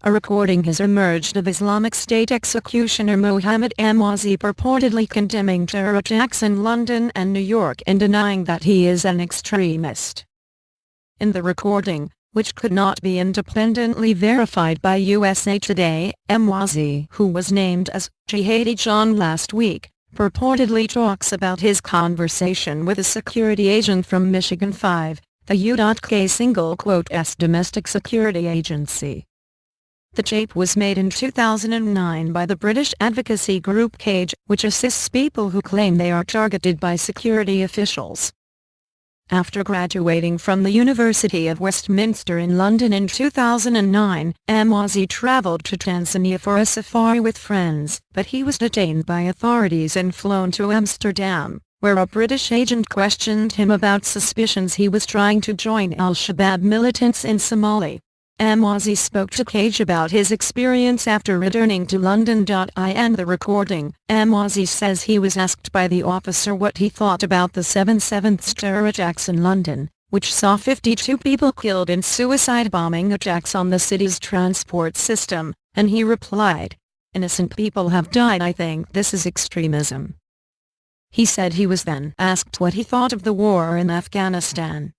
A recording has emerged of Islamic State executioner Mohammed Emwazi purportedly condemning terror attacks in London and New York and denying that he is an extremist. In the recording, which could not be independently verified by USA Today, Emwazi, who was named as Jihadi John last week, purportedly talks about his conversation with a security agent from Michigan 5, the U.K.'s domestic security agency. The tape was made in 2009 by the British advocacy group Cage, which assists people who claim they are targeted by security officials. After graduating from the University of Westminster in London in 2009, Emwazi travelled to Tanzania for a safari with friends, but he was detained by authorities and flown to Amsterdam, where a British agent questioned him about suspicions he was trying to join al-Shabab militants in Somali. Emwazi spoke to Cage about his experience after returning to London. In the recording, Emwazi says he was asked by the officer what he thought about the 7/7 terror attacks in London, which saw 52 people killed in suicide bombing attacks on the city's transport system, and he replied, "Innocent people have died. I think this is extremism." He said he was then asked what he thought of the war in Afghanistan.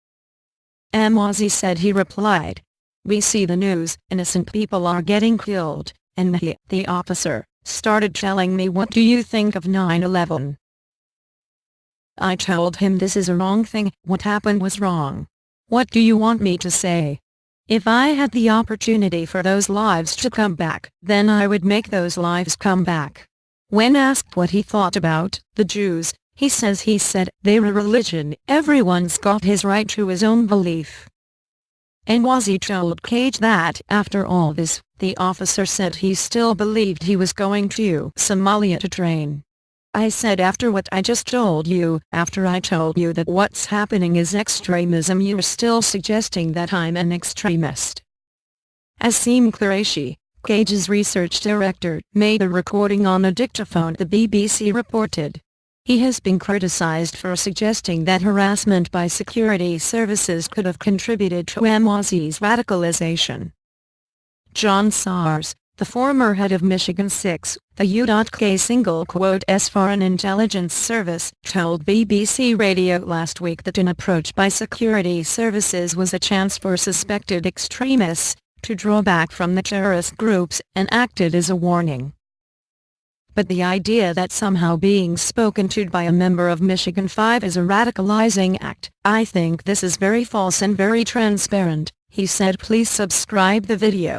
Emwazi said he replied, "We see the news, innocent people are getting killed, and the officer, started telling me what do you think of 9/11. I told him this is a wrong thing, what happened was wrong. What do you want me to say? If I had the opportunity for those lives to come back, then I would make those lives come back." When asked what he thought about the Jews, he said, "They're a religion, everyone's got his right to his own belief." Emwazi told Cage that, after all this, the officer said he still believed he was going to Somalia to train. "I said after what I just told you, after I told you that what's happening is extremism, you're still suggesting that I'm an extremist." Asim Qureshi, Cage's research director, made a recording on a dictaphone, the BBC reported. He has been criticized for suggesting that harassment by security services could have contributed to Emwazi's radicalization. John Sars, the former head of Michigan 6, the U.K.'s Foreign Intelligence Service, told BBC Radio last week that an approach by security services was a chance for suspected extremists to draw back from the terrorist groups and acted as a warning. But the idea that somehow being spoken to by a member of Michigan 5 is a radicalizing act, I think this is very false and very transparent, he said. Please subscribe the video.